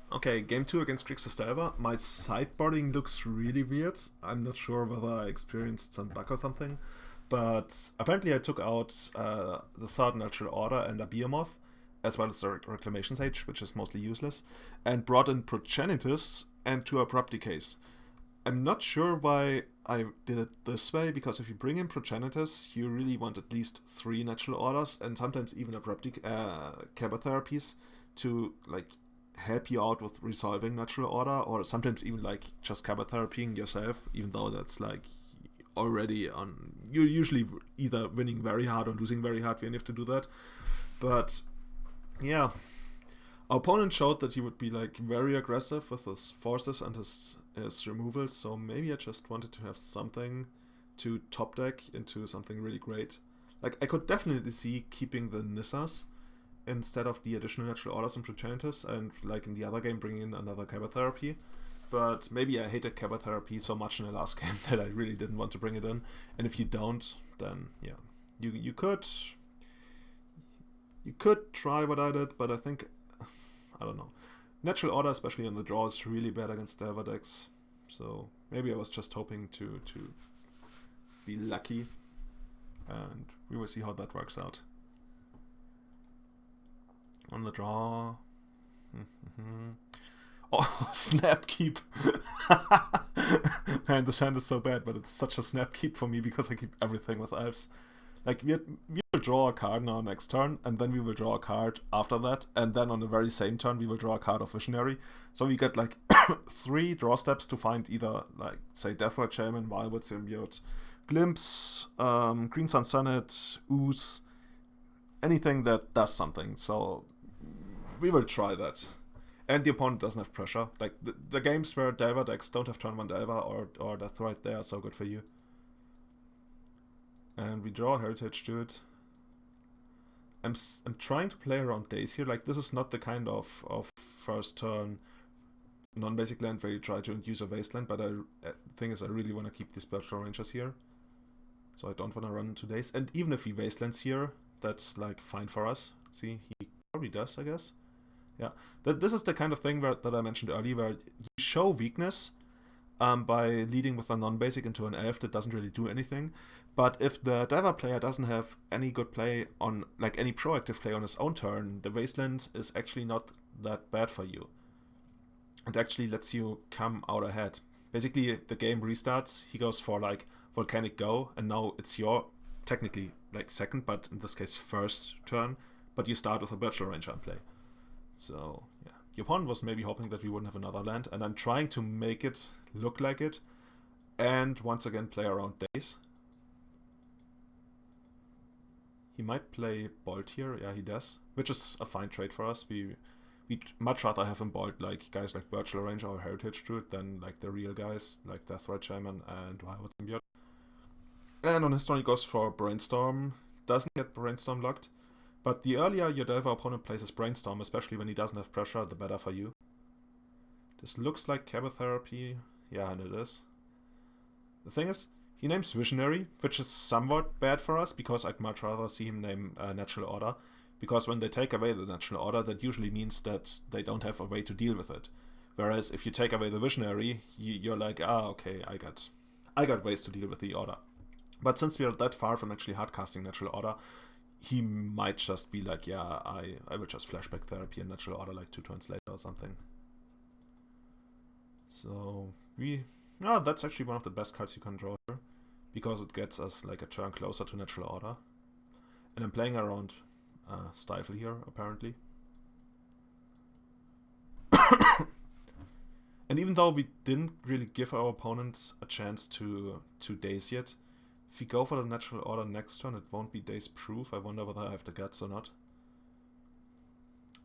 Okay, game 2 against Grixis Delver. My sideboarding looks really weird. I'm not sure whether I experienced some bug or something. But apparently I took out the third natural order and a Behemoth, as well as the Reclamation Sage, which is mostly useless, and brought in Progenitus and two Abrupt Decays. I'm not sure why I did it this way, because if you bring in Progenitus, you really want at least three natural orders, and sometimes even Abrupt Cabot therapies to like help you out with resolving natural order, or sometimes even like just Cabot therapying yourself, even though that's like already on. You're usually either winning very hard or losing very hard when you have to do that. But yeah, our opponent showed that he would be like very aggressive with his forces and his removals, so maybe I just wanted to have something to top deck into something really great. Like I could definitely see keeping the Nissas instead of the additional natural orders and Progenitus, and like in the other game bringing in another Cabot therapy. But maybe I hated Cabot therapy so much in the last game that I really didn't want to bring it in. And if you don't, then yeah, you could try what I did, but I think I don't know. Natural order, especially on the draw, is really bad against Delver decks. So maybe I was just hoping to be lucky, and we will see how that works out. On the draw. Oh, snap keep. Man, this hand is so bad, but it's such a snap keep for me because I keep everything with Elves. Like, we will draw a card on our next turn, and then we will draw a card after that, and then on the very same turn we will draw a card of Visionary. So we get like three draw steps to find either, like, say, Deathrite Shaman, Wildwood Symbiote, Glimpse, Green Sun Sonnet, Ooze, anything that does something. So we will try that. And the opponent doesn't have pressure. Like, the games where Delver decks don't have turn 1 Delver or Deathrite, they are so good for you. And we draw Heritage to it. I'm trying to play around days here. Like, this is not the kind of first turn non-basic land where you try to induce a wasteland, but the thing is I really want to keep these Spectral Rangers here. So I don't want to run into days. And even if he wastelands here, that's like fine for us. See, he probably does, I guess. Yeah, this is the kind of thing that I mentioned earlier, where you show weakness by leading with a non-basic into an elf that doesn't really do anything. But if the Delver player doesn't have any good play on, like any proactive play on his own turn, the Wasteland is actually not that bad for you. It actually lets you come out ahead. Basically, the game restarts, he goes for like Volcanic Go, and now it's your, technically, like second, but in this case first turn, but you start with a Virtual Ranger in play. So, yeah. The opponent was maybe hoping that we wouldn't have another land, and I'm trying to make it look like it, and once again play around days. He might play Bolt here, yeah he does, which is a fine trade for us. We'd much rather have him Bolt like guys like Virtual Ranger or Heritage Druid than like the real guys like Deathrite Shaman and Wildwood Symbiote. And on his turn he goes for Brainstorm, doesn't get Brainstorm locked. But the earlier your Delver opponent plays his Brainstorm, especially when he doesn't have pressure, the better for you. This looks like Cabot therapy. Yeah, and it is. The thing is, he names Visionary, which is somewhat bad for us, because I'd much rather see him name Natural Order. Because when they take away the Natural Order, that usually means that they don't have a way to deal with it. Whereas if you take away the Visionary, you're like, okay, I got ways to deal with the Order. But since we are that far from actually hardcasting Natural Order, he might just be like, yeah, I will just flashback therapy and Natural Order like 2 turns later or something. So that's actually one of the best cards you can draw here, because it gets us like a turn closer to Natural Order. And I'm playing around Stifle here, apparently. And even though we didn't really give our opponents a chance to daze yet, if we go for the Natural Order next turn, it won't be daze proof. I wonder whether I have the guts or not.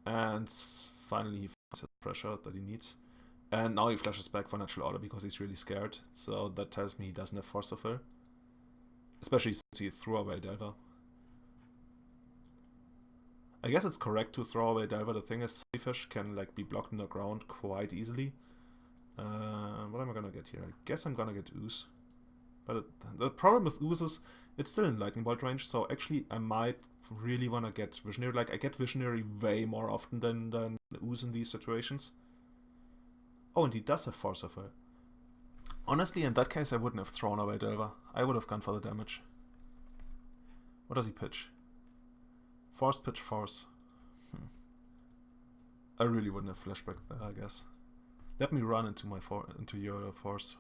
And finally he finds the pressure that he needs. And now he flashes back for Natural Order because he's really scared. So that tells me he doesn't have Force of Will. Especially since he threw away Delver. I guess it's correct to throw away Delver. The thing is, Sunnyfish can like be blocked in the ground quite easily. What am I gonna get here? I guess I'm gonna get Ooze. But the problem with Ooze is it's still in Lightning Bolt range, so actually I might really want to get Visionary. Like, I get Visionary way more often than Ooze in these situations. Oh, and he does have Force of Will. Honestly, in that case, I wouldn't have thrown away Delver. I would have gone for the damage. What does he pitch? Force, pitch, Force. I really wouldn't have flashback there, I guess. Let me run into into your Force.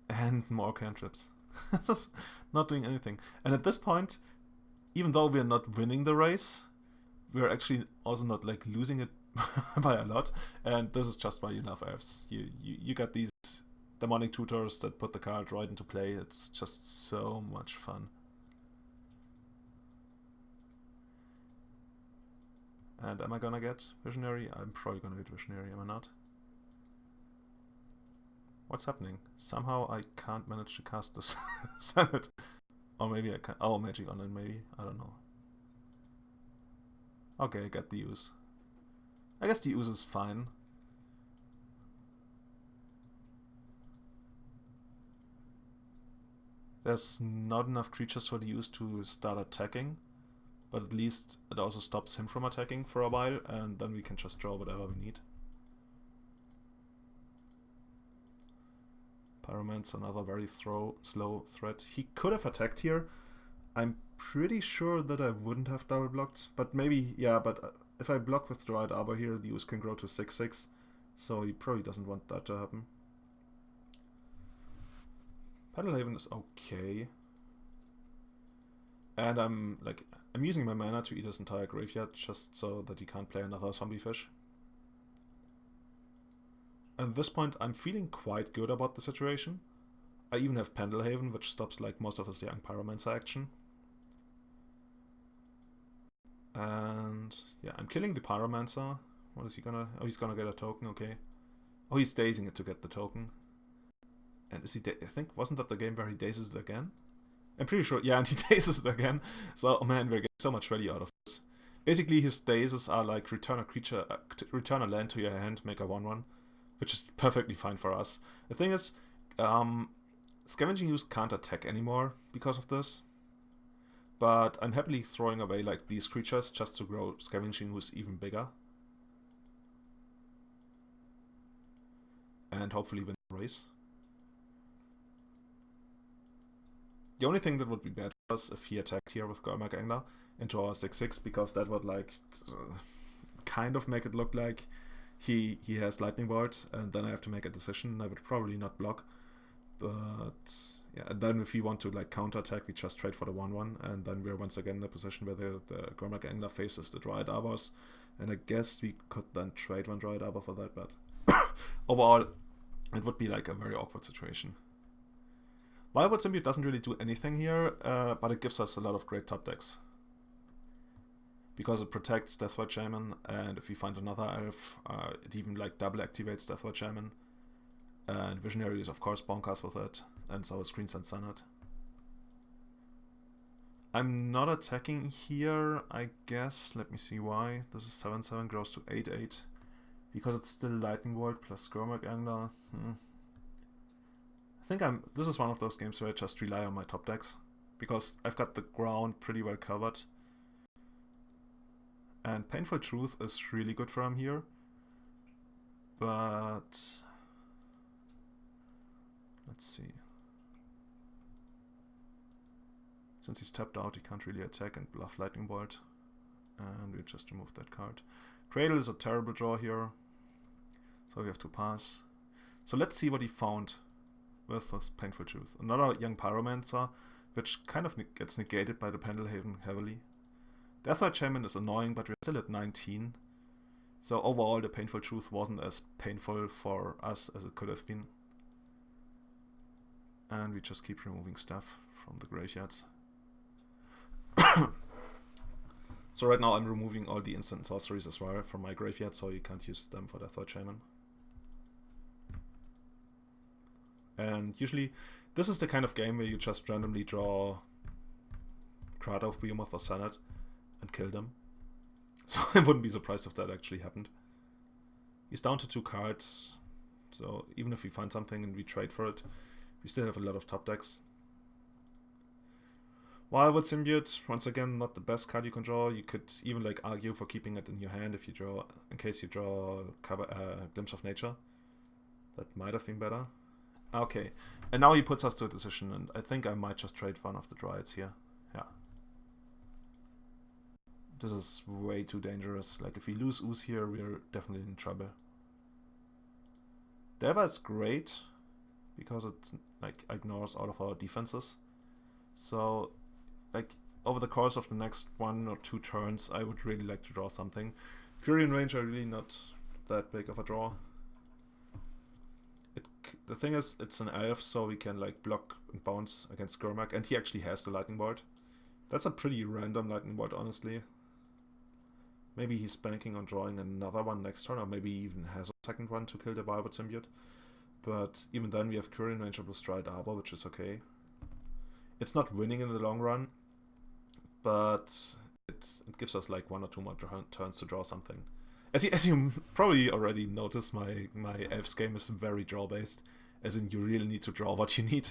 And more cantrips. This is not doing anything. And at this point, even though we're not winning the race, we're actually also not like losing it by a lot. And this is just why you love Elves. You got these demonic tutors that put the card right into play. It's just so much fun. And am I gonna get Visionary? I'm probably gonna get Visionary, am I not? What's happening? Somehow I can't manage to cast this Senate. Or maybe I can. Oh, magic on it, maybe. I don't know. Okay, I get the use. I guess the use is fine. There's not enough creatures for the use to start attacking. But at least it also stops him from attacking for a while. And then we can just draw whatever we need. Pyromancer, another very slow threat. He could have attacked here. I'm pretty sure that I wouldn't have double blocked. But maybe, yeah, but if I block with Droid Arbor here, the use can grow to 6/6. So he probably doesn't want that to happen. Pendelhaven is okay. And I'm using my mana to eat his entire graveyard just so that he can't play another zombie fish. At this point, I'm feeling quite good about the situation. I even have Pendelhaven, which stops like most of his young Pyromancer action. And yeah, I'm killing the Pyromancer. What is he gonna... Oh, he's gonna get a token, okay. Oh, he's dazing it to get the token. And is he... I think, wasn't that the game where he dazes it again? I'm pretty sure, yeah, and he dazes it again. So, oh man, we're getting so much value out of this. Basically, his dazes are like return a creature, return a land to your hand, make a 1/1. Which is perfectly fine for us. The thing is, Scavenging Ooze can't attack anymore because of this. But I'm happily throwing away like these creatures just to grow Scavenging Ooze even bigger. And hopefully win the race. The only thing that would be bad for us if he attacked here with Gormak Angler into our 6/6, because that would like kind of make it look like he has Lightning Bolt, and then I have to make a decision. I would probably not block, but yeah. And then if we want to like counter attack, we just trade for the 1/1, and then we're once again in the position where the Gormak Angler faces the Droid Arbors, and I guess we could then trade one Droid Arbor for that. But overall, it would be like a very awkward situation. Wildwood Symbiote doesn't really do anything here, but it gives us a lot of great top decks. Because it protects Deathwatch Shaman, and if we find another elf, it even like double activates Deathwatch Shaman. And Visionary is of course bonkers with it, and so is Green Sun Senate. I'm not attacking here, I guess. Let me see why. This is 7/7, grows to 8/8. Because it's still Lightning Bolt plus Gormak Angler. I think this is one of those games where I just rely on my top decks. Because I've got the ground pretty well covered. And Painful Truth is really good for him here. But let's see. Since he's tapped out, he can't really attack and bluff Lightning Bolt. And we just remove that card. Cradle is a terrible draw here. So we have to pass. So let's see what he found with this Painful Truth. Another young Pyromancer, which kind of gets negated by the Pendelhaven heavily. Deathwatch Shaman is annoying, but we're still at 19. So overall, the Painful Truth wasn't as painful for us as it could have been. And we just keep removing stuff from the graveyards. So right now I'm removing all the instant sorceries as well from my graveyard, so you can't use them for Deathwatch Shaman. And usually, this is the kind of game where you just randomly draw Kratos, Behemoth, or Senate and kill them. So I wouldn't be surprised if that actually happened. He's down to 2 cards, so even if we find something and we trade for it, we still have a lot of top decks. Wildwood Symbiote, once again, not the best card you can draw. You could even like argue for keeping it in your hand if you draw, in case you draw Glimpse of Nature. That might have been better. Okay, and now he puts us to a decision, and I think I might just trade one of the Dryads here. Yeah. This is way too dangerous. Like, if we lose Ooze here, we're definitely in trouble. Deva is great, because it like ignores all of our defenses. So, like, over the course of the next 1 or 2 turns, I would really like to draw something. Julian range are really not that big of a draw. The thing is, it's an elf, so we can like block and bounce against Gurmak, and he actually has the lightning bolt. That's a pretty random lightning bolt, honestly. Maybe he's banking on drawing another one next turn, or maybe he even has a second one to kill the Wildwood Symbiote. But even then, we have Curian Ranger plus Stride Arbor, which is okay. It's not winning in the long run, but it gives us like 1 or 2 more turns to draw something. As you probably already noticed, my Elves game is very draw-based, as in you really need to draw what you need.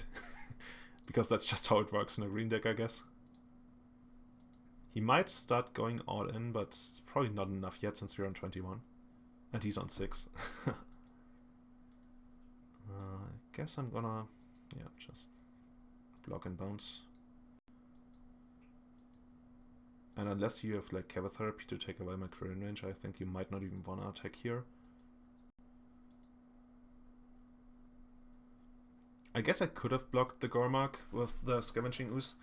Because that's just how it works in a green deck, I guess. He might start going all in, but it's probably not enough yet since we're on 21. And he's on 6. I guess I'm gonna, yeah, just block and bounce. And unless you have like Cover Therapy to take away my Curian range, I think you might not even wanna attack here. I guess I could have blocked the Gormak with the Scavenging Ooze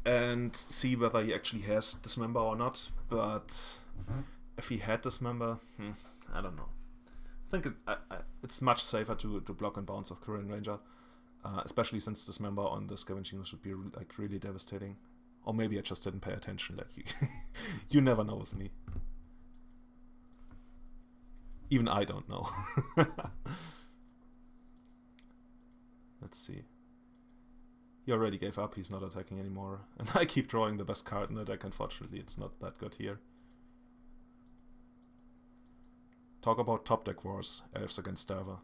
and see whether he actually has Dismember or not, but if he had Dismember, I don't know. I think it's much safer to block and bounce of Curian Ranger, especially since Dismember on the Scavenging Ooze would be like really devastating. Or maybe I just didn't pay attention, like you you never know with me. Even I don't know. Let's see. He already gave up, he's not attacking anymore. And I keep drawing the best card in the deck, unfortunately it's not that good here. Talk about top deck wars, Elves against Derva.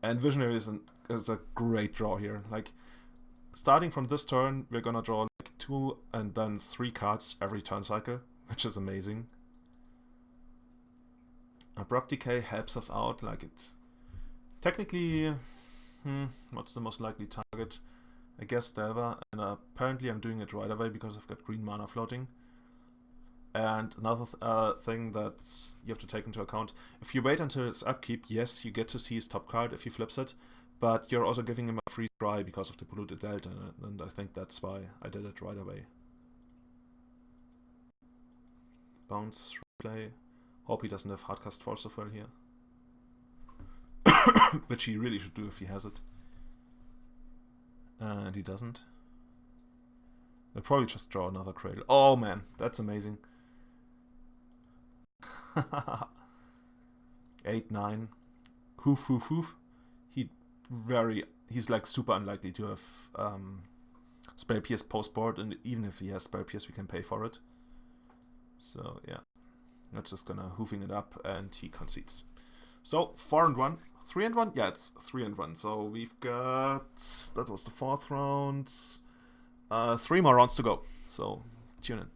And Visionary is a great draw here. Like, starting from this turn, we're gonna draw like 2 and then 3 cards every turn cycle, which is amazing. Abrupt Decay helps us out, like it's technically, what's the most likely target? I guess Delver, and apparently I'm doing it right away because I've got green mana floating. And another thing that you have to take into account, if you wait until its upkeep, yes, you get to see his top card if he flips it, but you're also giving him a free try because of the polluted delta, and I think that's why I did it right away. Bounce, replay. Hope he doesn't have Hardcast Force of Will here. Which he really should do if he has it. And he doesn't. I'll probably just draw another Cradle. Oh man, that's amazing. 8-9. Hoof, hoof, hoof. He's like super unlikely to have Spell Pierce post board, and even if he has Spell Pierce, we can pay for it. So yeah, that's just gonna hoofing it up, and he concedes. So 4-1, 3-1. Yeah, it's 3-1. So we've got, that was the 4th round. 3 more rounds to go. So tune in.